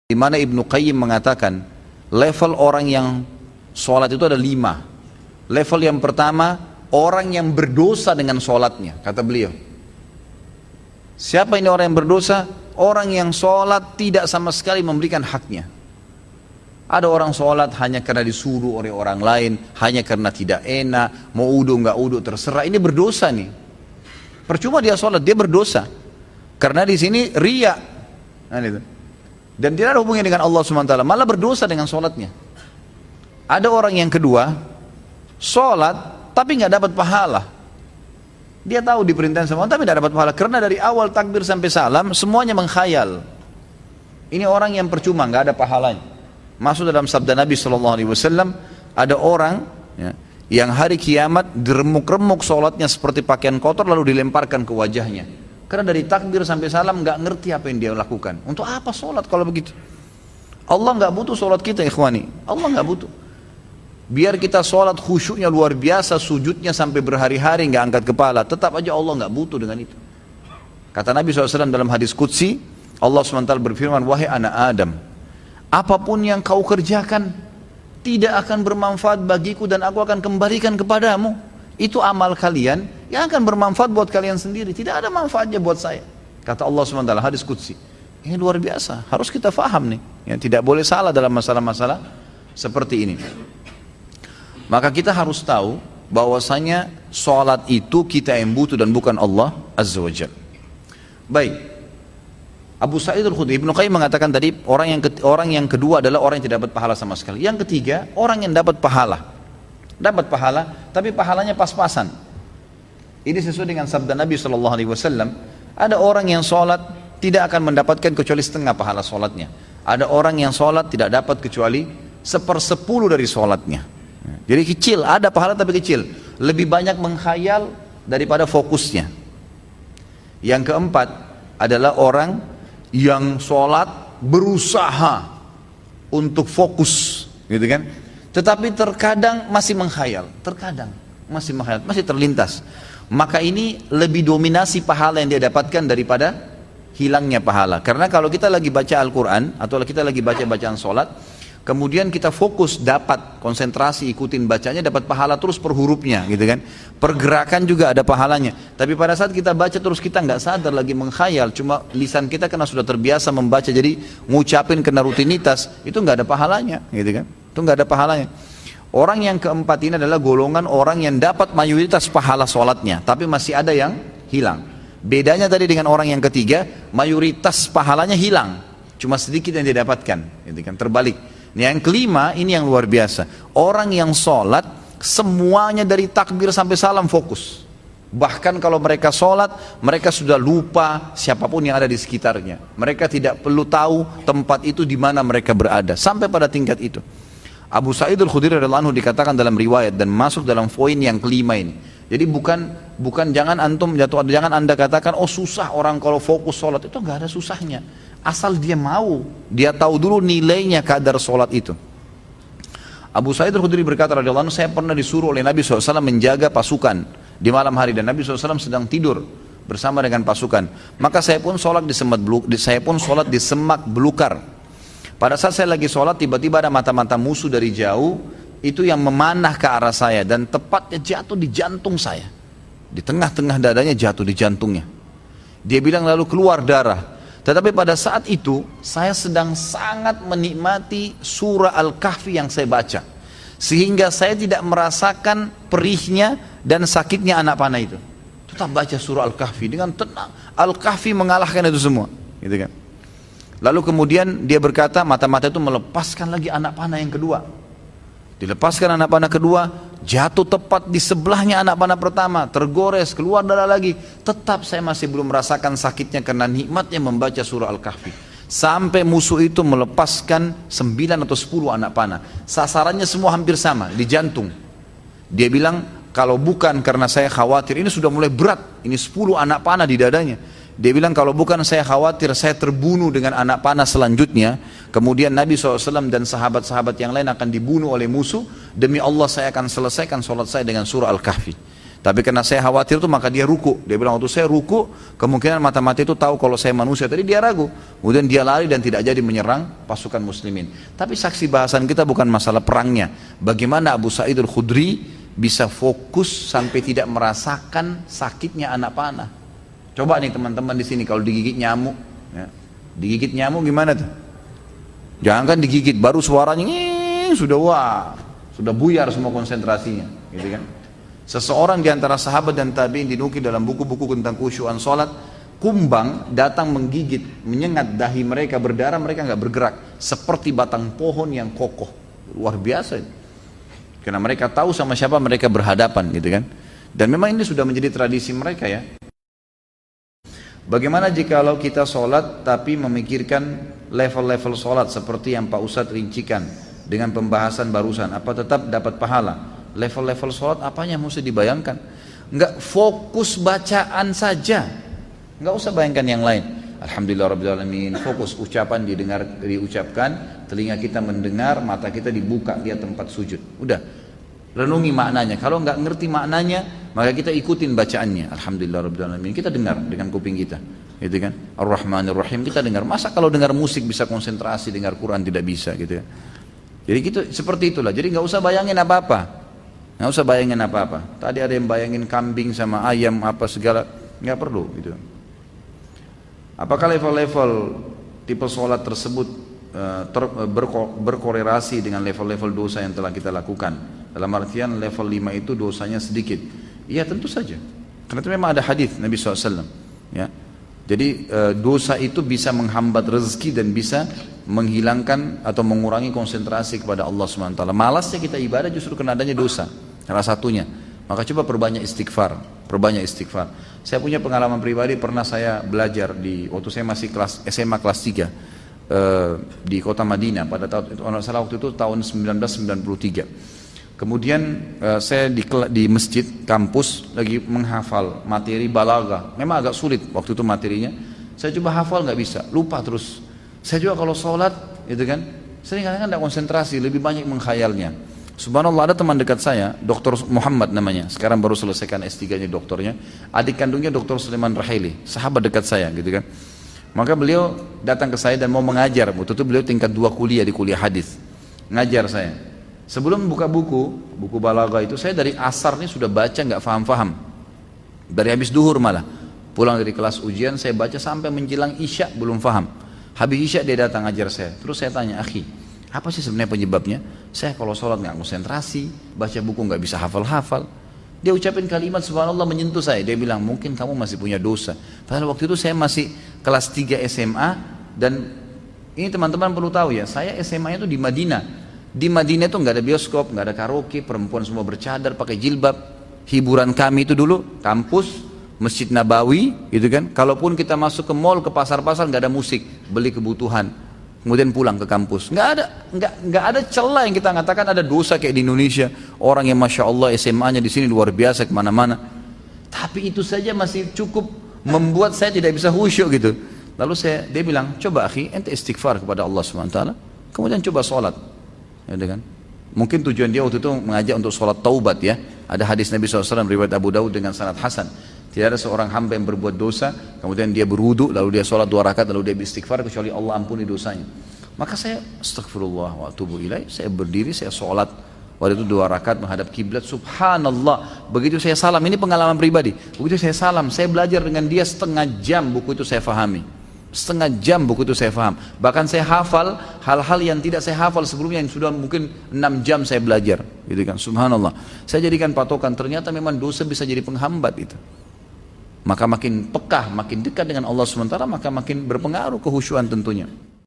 Di mana Ibnu Qayyim mengatakan level orang yang sholat itu ada 5. Level yang pertama, orang yang berdosa dengan sholatnya, kata beliau. Siapa ini orang yang berdosa? Orang yang sholat tidak sama sekali memberikan haknya. Ada orang sholat hanya karena disuruh oleh orang lain, hanya karena tidak enak, mau udu nggak udu terserah. Ini berdosa nih. Percuma dia sholat, dia berdosa. Karena di sini riya. Nah, itu. Dan tidak ada hubungannya dengan Allah SWT, malah berdosa dengan sholatnya. Ada orang yang kedua, sholat tapi nggak dapat pahala. Dia tahu diperintahkan sama Allah tapi tidak dapat pahala, karena dari awal takbir sampai salam semuanya menghayal. Ini orang yang percuma, nggak ada pahalanya. Masuk dalam sabda Nabi SAW, ada orang yang hari kiamat diremuk-remuk sholatnya seperti pakaian kotor lalu dilemparkan ke wajahnya. Karena dari takbir sampai salam nggak ngerti apa yang dia lakukan. Untuk apa sholat kalau begitu? Allah nggak butuh sholat kita, ikhwani. Allah nggak butuh. Biar kita sholat khusyuknya luar biasa, sujudnya sampai berhari-hari nggak angkat kepala, tetap aja Allah nggak butuh dengan itu. Kata Nabi SAW dalam hadis qudsi, Allah SWT berfirman, wahai anak Adam, apapun yang kau kerjakan tidak akan bermanfaat bagiku dan aku akan kembalikan kepadamu. Itu amal kalian yang akan bermanfaat buat kalian sendiri, tidak ada manfaatnya buat saya. Kata Allah SWT, hadis qudsi. Ini luar biasa, harus kita faham nih. Ya, tidak boleh salah dalam masalah-masalah seperti ini. Maka kita harus tahu bahwasanya sholat itu kita yang butuh dan bukan Allah Azza wa Jalla. Baik, Abu Sa'id Al-Khudri, Ibnu Qayyim mengatakan tadi orang yang kedua adalah orang yang tidak dapat pahala sama sekali. Yang ketiga, orang yang dapat pahala. Dapat pahala, tapi pahalanya pas-pasan. Ini sesuai dengan sabda Nabi SAW. Ada orang yang sholat tidak akan mendapatkan kecuali setengah pahala sholatnya. Ada orang yang sholat tidak dapat kecuali 1/10 dari sholatnya. Jadi kecil, ada pahala tapi kecil. Lebih banyak menghayal daripada fokusnya. Yang keempat adalah orang yang sholat berusaha untuk fokus, gitu kan? Tetapi terkadang masih menghayal, masih terlintas. Maka ini lebih dominasi pahala yang dia dapatkan daripada hilangnya pahala. Karena kalau kita lagi baca Al-Quran atau kita lagi baca bacaan sholat, kemudian kita fokus, dapat konsentrasi, ikutin bacanya, dapat pahala terus per hurufnya, gitu kan? Pergerakan juga ada pahalanya. Tapi pada saat kita baca terus kita nggak sadar lagi menghayal, cuma lisan kita karena sudah terbiasa membaca, jadi ngucapin kena rutinitas, itu nggak ada pahalanya, gitu kan? Itu nggak ada pahalanya. Orang yang keempat ini adalah golongan orang yang dapat mayoritas pahala sholatnya, tapi masih ada yang hilang. Bedanya tadi dengan orang yang ketiga, mayoritas pahalanya hilang, cuma sedikit yang dia dapatkan, gitu kan? Terbalik. Yang kelima ini yang luar biasa. Orang yang sholat semuanya dari takbir sampai salam fokus. Bahkan kalau mereka sholat, mereka sudah lupa siapapun yang ada di sekitarnya. Mereka tidak perlu tahu tempat itu di mana mereka berada. Sampai pada tingkat itu. Abu Sa'id Al-Khudri radhiyallahu anhu dikatakan dalam riwayat dan masuk dalam poin yang kelima ini. Jadi bukan jangan jangan anda katakan oh susah orang kalau fokus sholat, itu nggak ada susahnya. Asal dia mau, dia tahu dulu nilainya kadar sholat itu. Abu Sa'id Al-Khudri berkata radhiyallahu anhu, saya pernah disuruh oleh Nabi SAW menjaga pasukan di malam hari dan Nabi SAW sedang tidur bersama dengan pasukan. Maka saya pun sholat di semak belukar. Pada saat saya lagi sholat, tiba-tiba ada mata-mata musuh dari jauh itu yang memanah ke arah saya dan tepatnya jatuh di jantung saya. Di tengah-tengah dadanya jatuh di jantungnya. Dia bilang lalu keluar darah. Tetapi pada saat itu saya sedang sangat menikmati surah Al-Kahfi yang saya baca, sehingga saya tidak merasakan perihnya dan sakitnya anak panah itu. Tetap baca surah Al-Kahfi dengan tenang. Al-Kahfi mengalahkan itu semua, gitu kan? Lalu kemudian dia berkata, mata-mata itu melepaskan lagi anak panah yang kedua. Dilepaskan anak panah kedua, jatuh tepat di sebelahnya anak panah pertama, tergores, keluar darah lagi. Tetap saya masih belum merasakan sakitnya karena nikmatnya membaca surah Al-Kahfi. Sampai musuh itu melepaskan 9 atau 10 anak panah. Sasarannya semua hampir sama, di jantung. Dia bilang, kalau bukan karena saya khawatir, ini sudah mulai berat, ini 10 anak panah di dadanya. Dia bilang kalau bukan saya khawatir saya terbunuh dengan anak panah selanjutnya, kemudian Nabi SAW dan sahabat-sahabat yang lain akan dibunuh oleh musuh, demi Allah saya akan selesaikan sholat saya dengan surah Al-Kahfi. Tapi karena saya khawatir tuh maka dia ruku. Dia bilang waktu saya ruku, kemungkinan mata-mata itu tahu kalau saya manusia. Tadi dia ragu. Kemudian dia lari dan tidak jadi menyerang pasukan muslimin. Tapi saksi bahasan kita bukan masalah perangnya. Bagaimana Abu Sa'id al-Khudri bisa fokus sampai tidak merasakan sakitnya anak panah. Coba nih teman-teman di sini kalau digigit nyamuk, ya. Digigit nyamuk gimana tuh? Jangan kan digigit, baru suaranya sudah buyar semua konsentrasinya, gitu kan? Seseorang di antara sahabat dan tabi'in dinukil dalam buku-buku tentang khusyuan sholat, kumbang datang menggigit, menyengat dahi mereka, berdarah, mereka nggak bergerak, seperti batang pohon yang kokoh. Luar biasa. Karena mereka tahu sama siapa mereka berhadapan, gitu kan? Dan memang ini sudah menjadi tradisi mereka ya. Bagaimana jikalau kita sholat tapi memikirkan level-level sholat seperti yang Pak Ustadz rincikan dengan pembahasan barusan, apa tetap dapat pahala? Level-level sholat apanya mesti dibayangkan? Enggak, fokus bacaan saja, enggak usah bayangkan yang lain. Alhamdulillahirrabbilalamin, fokus ucapan diucapkan, telinga kita mendengar, mata kita dibuka lihat tempat sujud. Udah, renungi maknanya. Kalau enggak ngerti maknanya, maka kita ikutin bacaannya. Alhamdulillahirrabbilalamin, kita dengar dengan kuping kita, gitu kan? Ar-Rahmanir-Rahim kita dengar. Masa kalau dengar musik bisa konsentrasi, dengar Quran tidak bisa, gitu ya? Jadi gitu, seperti itulah. Jadi nggak usah bayangin apa-apa. Nggak usah bayangin apa-apa. Tadi ada yang bayangin kambing sama ayam apa segala, nggak perlu gitu. Apakah level-level tipe sholat tersebut berkorelasi dengan level-level dosa yang telah kita lakukan? Dalam artian level 5 itu dosanya sedikit. Iya tentu saja. Karena itu memang ada hadis Nabi SAW. Ya. Jadi dosa itu bisa menghambat rezeki dan bisa menghilangkan atau mengurangi konsentrasi kepada Allah SWT. Malasnya kita ibadah justru karena adanya dosa, salah satunya. Maka coba perbanyak istighfar, perbanyak istighfar. Saya punya pengalaman pribadi, pernah saya belajar waktu saya masih SMA kelas 3 di kota Madinah pada waktu itu tahun 1993. Kemudian saya di masjid kampus lagi menghafal materi balaghah. Memang agak sulit waktu itu materinya. Saya coba hafal nggak bisa, lupa terus. Saya juga kalau sholat, gitu kan, sering kadang-kadang tidak konsentrasi, lebih banyak menghayalnya. Subhanallah, ada teman dekat saya, Dr. Muhammad namanya, sekarang baru selesaikan S3-nya doktornya, adik kandungnya Dr. Sulaiman Rahili, sahabat dekat saya, gitu kan. Maka beliau datang ke saya dan mau mengajar, waktu itu beliau tingkat 2 kuliah di kuliah hadis, ngajar saya. Sebelum buka buku balaghah itu, saya dari asar ini sudah baca nggak faham-faham, dari habis duhur malah, pulang dari kelas ujian saya baca sampai menjelang isya belum faham. Habis isya dia datang ajar saya. Terus saya tanya, akhi, apa sih sebenarnya penyebabnya? Saya kalau sholat nggak konsentrasi, baca buku nggak bisa hafal-hafal. Dia ucapin kalimat subhanallah menyentuh saya. Dia bilang, mungkin kamu masih punya dosa. Padahal waktu itu saya masih kelas 3 SMA. Dan ini teman-teman perlu tahu ya, saya SMA itu di Madinah. Di Madinah itu nggak ada bioskop, nggak ada karaoke, perempuan semua bercadar, pakai jilbab. Hiburan kami itu dulu, kampus, Masjid Nabawi, gitu kan. Kalaupun kita masuk ke mall, ke pasar-pasar, nggak ada musik, beli kebutuhan, kemudian pulang ke kampus. Nggak ada celah yang kita katakan ada dosa kayak di Indonesia. Orang yang masya Allah SMA-nya di sini luar biasa kemana-mana. Tapi itu saja masih cukup membuat saya tidak bisa khusyuk gitu. Lalu dia bilang, coba akhi, ente istighfar kepada Allah SWT, kemudian coba sholat, gitu kan. Mungkin tujuan dia waktu itu mengajak untuk sholat taubat ya. Ada hadis Nabi SAW riwayat Abu Daud dengan sanad hasan. Tidak ada seorang hamba yang berbuat dosa, kemudian dia berwudu, lalu dia sholat 2 rakaat, lalu dia beristighfar, kecuali Allah ampuni dosanya. Maka saya astagfirullah wa atubu ilaih, saya berdiri, saya sholat. Waktu itu 2 rakaat menghadap kiblat, subhanallah. Begitu saya salam, ini pengalaman pribadi. Begitu saya salam, saya belajar dengan dia setengah jam, buku itu saya fahami. Setengah jam buku itu saya faham. Bahkan saya hafal hal-hal yang tidak saya hafal sebelumnya, yang sudah mungkin 6 jam saya belajar, gitu kan. Subhanallah. Saya jadikan patokan, ternyata memang dosa bisa jadi penghambat itu. Maka makin pekah, makin dekat dengan Allah SWT, maka makin berpengaruh kehusyuan tentunya.